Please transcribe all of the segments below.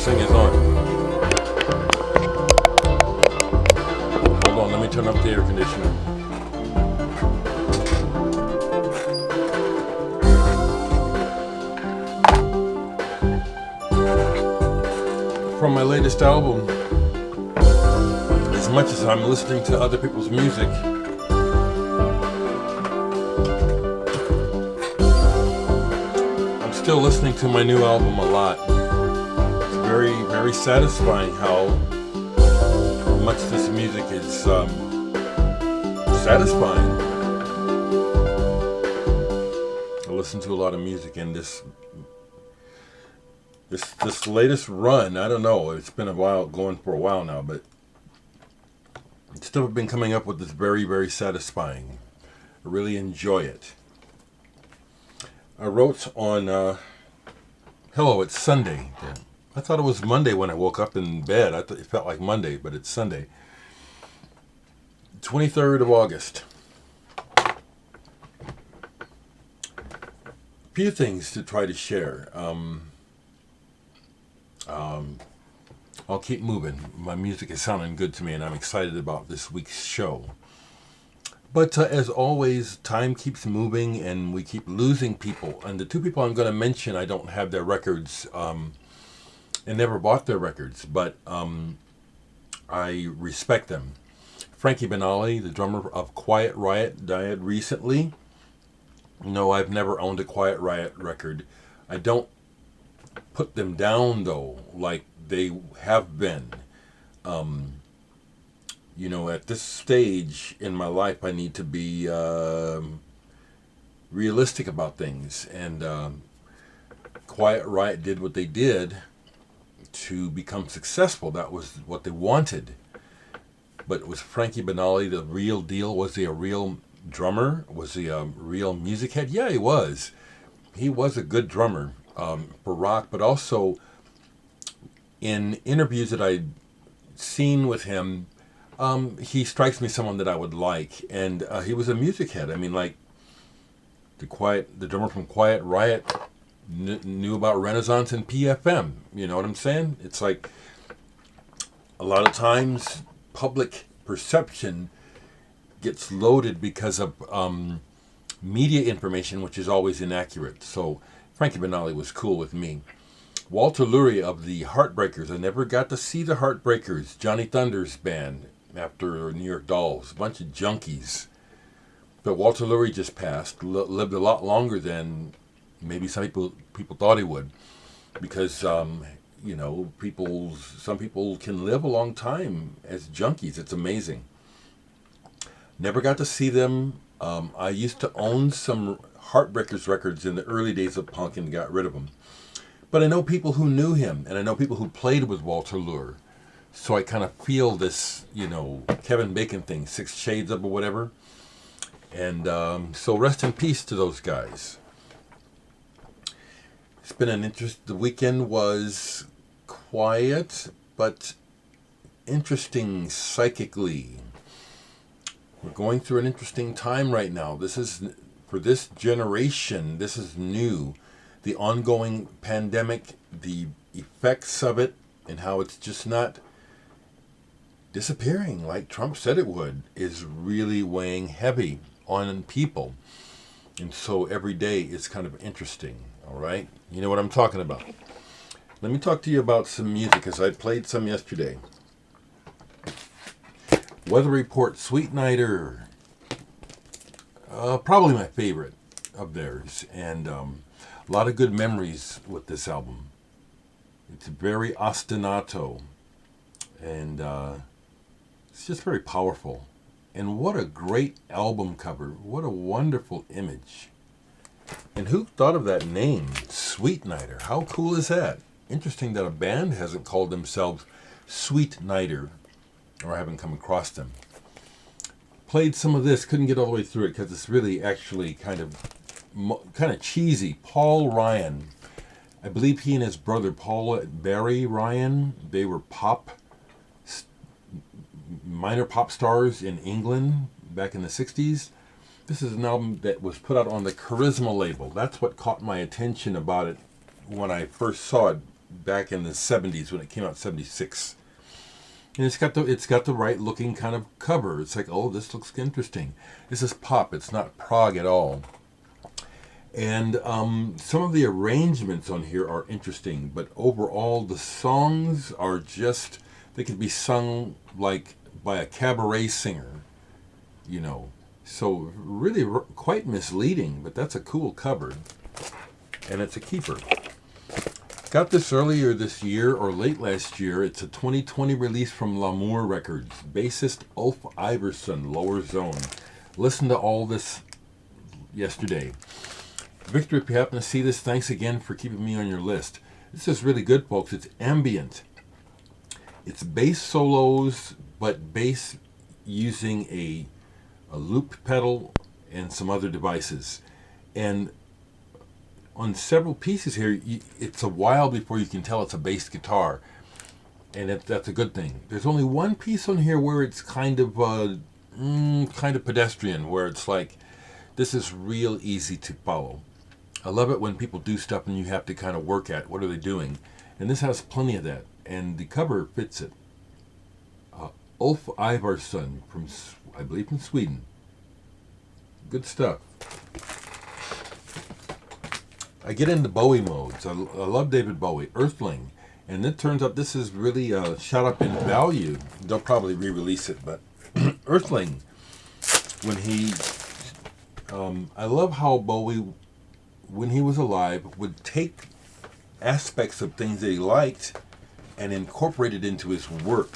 thing is on. Hold on, let me turn up the air conditioner. From my latest album, as much as I'm listening to other people's music, I'm still listening to my new album a lot. It's very, very satisfying how much this music is satisfying. I listen to a lot of music, and this latest run, I don't know, it's been a while, going for a while now, but still been coming up with this very, very satisfying. I really enjoy it. I wrote on, hello, it's Sunday. I thought it was Monday when I woke up in bed. I thought it felt like Monday, but it's Sunday. 23rd of August. A few things to try to share. I'll keep moving. My music is sounding good to me, and I'm excited about this week's show. But as always, time keeps moving, and we keep losing people. And the two people I'm going to mention, I don't have their records, and never bought their records, but I respect them. Frankie Benali, the drummer of Quiet Riot, died recently. No, I've never owned a Quiet Riot record. I don't put them down, though, like they have been. You know, at this stage in my life, I need to be realistic about things. And Quiet Riot did what they did to become successful. That was what they wanted. But was Frankie Benali the real deal? Was he a real drummer? Was he a real music head? Yeah, he was. He was a good drummer for rock, but also in interviews that I'd seen with him, he strikes me someone that I would like, and he was a music head. I mean, like the drummer from Quiet Riot knew about Renaissance and PFM. You know what I'm saying? It's like a lot of times public perception gets loaded because of media information, which is always inaccurate. So Frankie Benali was cool with me. Walter Lurie of the Heartbreakers. I never got to see the Heartbreakers, Johnny Thunder's band after New York Dolls. A bunch of junkies. But Walter Lurie just passed. Lived a lot longer than maybe some people thought he would. Because, you know, some people can live a long time as junkies. It's amazing. Never got to see them. I used to own some Heartbreakers records in the early days of punk and got rid of them. But I know people who knew him, and I know people who played with Walter Lurie. So I kind of feel this, you know, Kevin Bacon thing, 6 Shades of or whatever. And so rest in peace to those guys. It's been the weekend was quiet, but interesting psychically. We're going through an interesting time right now. This is, for this generation, this is new. The ongoing pandemic, the effects of it, and how it's just not disappearing like Trump said it would, is really weighing heavy on people. And so every day is kind of interesting, all right? You know what I'm talking about. Let me talk to you about some music, because I played some yesterday. Weather Report, Sweetnighter. Probably my favorite of theirs. And a lot of good memories with this album. It's very ostinato. And it's just very powerful. And what a great album cover. What a wonderful image. And who thought of that name, Sweetnighter? How cool is that? Interesting that a band hasn't called themselves Sweetnighter, or I haven't come across them. Played some of this, couldn't get all the way through it because it's really actually kind of cheesy. Paul Ryan, I believe he and his brother Paul Barry Ryan, they were minor pop stars in England back in the 60s. This is an album that was put out on the Charisma label. That's what caught my attention about it when I first saw it back in the 70s when it came out, 76. And it's got the right looking kind of cover. It's like, oh, this looks interesting. This is pop. It's not prog at all. And some of the arrangements on here are interesting, but overall the songs are just, they could be sung like by a cabaret singer, you know. So really quite misleading, but that's a cool cover. And it's a keeper. Got this earlier this year or late last year. It's a 2020 release from L'Amour Records. Bassist Ulf Ivarsson, Lower Zone. Listened to all this yesterday. Victor, if you happen to see this, thanks again for keeping me on your list. This is really good, folks. It's ambient. It's bass solos, but bass using a loop pedal and some other devices. And on several pieces here, it's a while before you can tell it's a bass guitar. And that's a good thing. There's only one piece on here where it's kind of pedestrian, where it's like, this is real easy to follow. I love it when people do stuff and you have to kind of work at what are they doing. And this has plenty of that. And the cover fits it. Ulf Ivarsson, I believe from Sweden. Good stuff. I get into Bowie modes. I love David Bowie. Earthling. And it turns out this is really shot up in value. They'll probably re-release it, but Earthling, when he... I love how Bowie, when he was alive, would take aspects of things that he liked and incorporate it into his work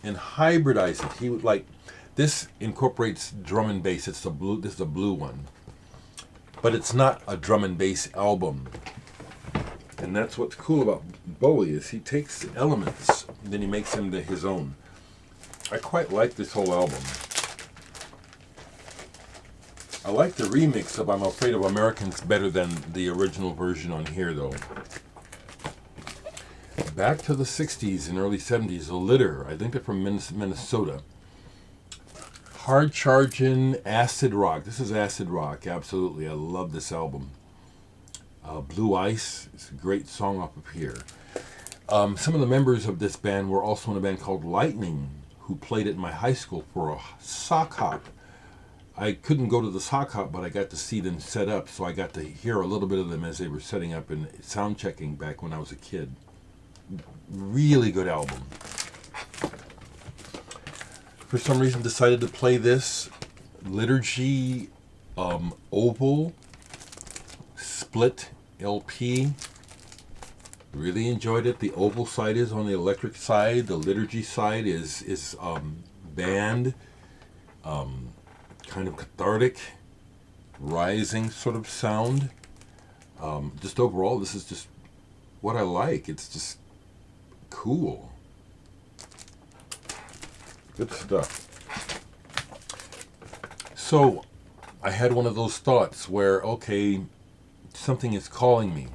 and hybridize it. He would like, this incorporates drum and bass. It's the blue. This is the blue one, but it's not a drum and bass album. And that's what's cool about Bowie is he takes elements, and then he makes them to his own. I quite like this whole album. I like the remix of I'm Afraid of Americans better than the original version on here, though. Back to the 60s and early 70s, a Litter. I think they're from Minnesota. Hard charging acid rock. This is acid rock, absolutely. I love this album. Blue Ice is a great song off of here. Some of the members of this band were also in a band called Lightning, who played at my high school for a sock hop. I couldn't go to the sock hop, but I got to see them set up, so I got to hear a little bit of them as they were setting up and sound checking back when I was a kid. Really good album. For some reason decided to play this Liturgy Oval Split LP. Really enjoyed it. The Oval side is on the electric side. The Liturgy side is band. Kind of cathartic, rising sort of sound. Just overall, this is just what I like. It's just cool. Good stuff. So, I had one of those thoughts where, okay, something is calling me.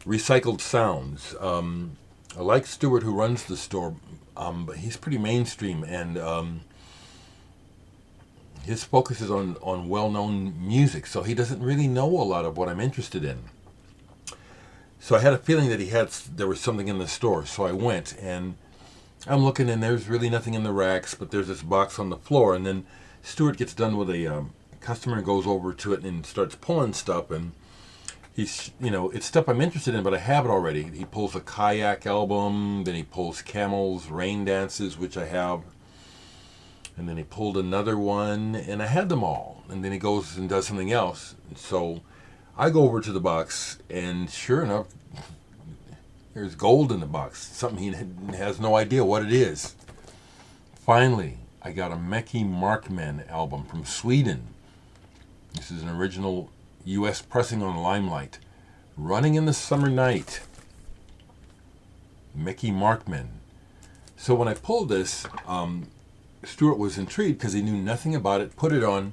Recycled sounds. I like Stuart who runs the store, but he's pretty mainstream, and his focus is on well-known music, so he doesn't really know a lot of what I'm interested in. So I had a feeling that there was something in the store, so I went, and I'm looking, and there's really nothing in the racks, but there's this box on the floor, and then Stuart gets done with a customer and goes over to it and starts pulling stuff, and he's, it's stuff I'm interested in, but I have it already. He pulls a kayak album, then he pulls Camel's Rain Dances, which I have. And then he pulled another one, and I had them all. And then he goes and does something else. So I go over to the box, and sure enough, there's gold in the box. Something he has no idea what it is. Finally, I got a Mecki Markman album from Sweden. This is an original U.S. pressing on Limelight. Running in the Summer Night. Mecki Markman. So when I pulled this, Stuart was intrigued because he knew nothing about it, put it on.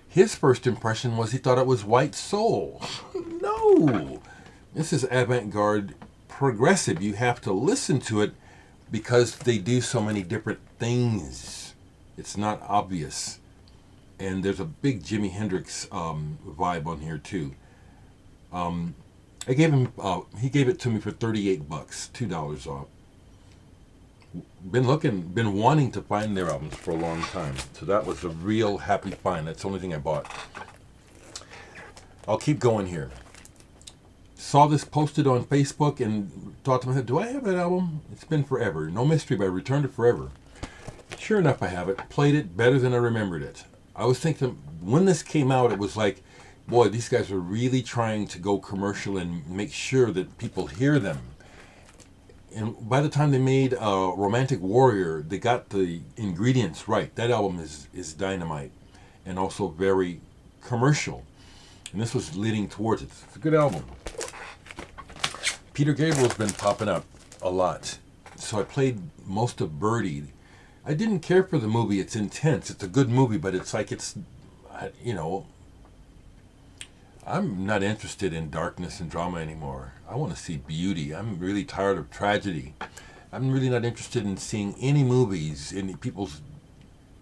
His first impression was he thought it was White Soul. No! This is avant-garde progressive. You have to listen to it because they do so many different things. It's not obvious. And there's a big Jimi Hendrix vibe on here too. I gave him. He gave it to me for $38, $2 off. Been wanting to find their albums for a long time, so that was a real happy find. That's the only thing I bought. I'll keep going here. Saw this posted on Facebook and thought to myself, do I have that album? It's been forever. No mystery, but I returned it forever. Sure enough, I have it. Played it better than I remembered it. I was thinking, when this came out, it was like, boy, these guys are really trying to go commercial and make sure that people hear them. And by the time they made Romantic Warrior, they got the ingredients right. That album is dynamite and also very commercial. And this was leading towards it. It's a good album. Peter Gabriel's been popping up a lot. So I played most of Birdy. I didn't care for the movie. It's intense. It's a good movie, but it's like I'm not interested in darkness and drama anymore. I want to see beauty. I'm really tired of tragedy. I'm really not interested in seeing any movies in people's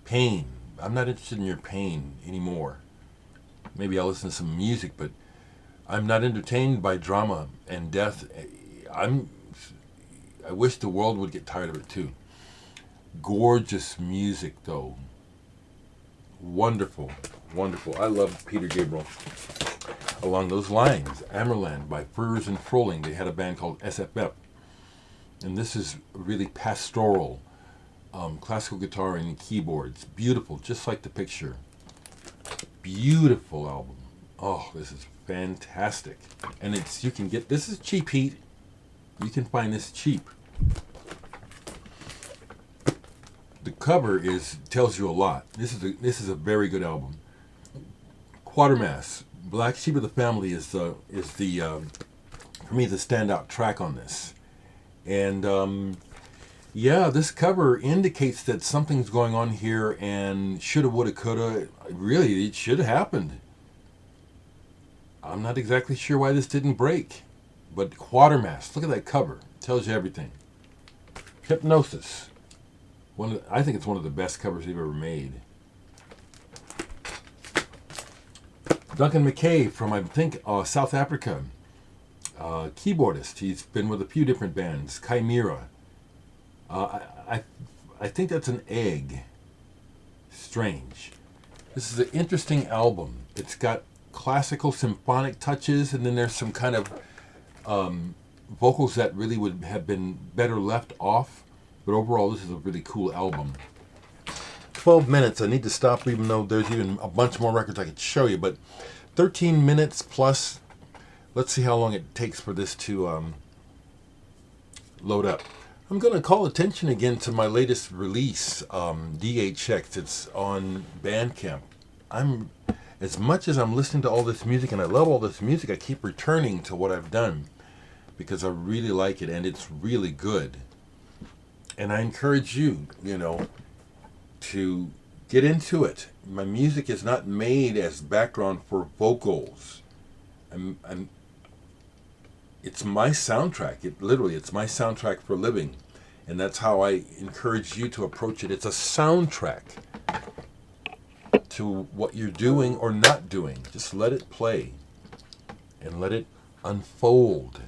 pain. I'm not interested in your pain anymore. Maybe I'll listen to some music, but I'm not entertained by drama and death. I wish the world would get tired of it too. Gorgeous music, though. Wonderful, wonderful. I love Peter Gabriel. Along those lines, Ammerland by Führs and Fröhling. They had a band called SFF. And this is really pastoral. Classical guitar and keyboards. Beautiful, just like the picture. Beautiful album. Oh, this is fantastic. And this is cheap heat. You can find this cheap. The cover tells you a lot. This is a very good album. Quatermass, Black Sheep of the Family is the for me the standout track on this. And this cover indicates that something's going on here, and shoulda, woulda, coulda. Really, it should have happened. I'm not exactly sure why this didn't break, but Quatermass, look at that cover. It tells you everything. Hypnosis. I think it's one of the best covers they've ever made. Duncan Mackay from, I think, South Africa. Keyboardist. He's been with a few different bands. Chimera. I think that's an egg. Strange. This is an interesting album. It's got classical symphonic touches, and then there's some kind of vocals that really would have been better left off. But overall, this is a really cool album. 12 minutes. I need to stop, even though there's even a bunch more records I could show you. But 13 minutes plus. Let's see how long it takes for this to load up. I'm going to call attention again to my latest release, DHX. It's on Bandcamp. As much as I'm listening to all this music, and I love all this music, I keep returning to what I've done because I really like it, and it's really good. And I encourage you, to get into it. My music is not made as background for vocals. It's my soundtrack. It's my soundtrack for living. And that's how I encourage you to approach it. It's a soundtrack to what you're doing or not doing. Just let it play and let it unfold.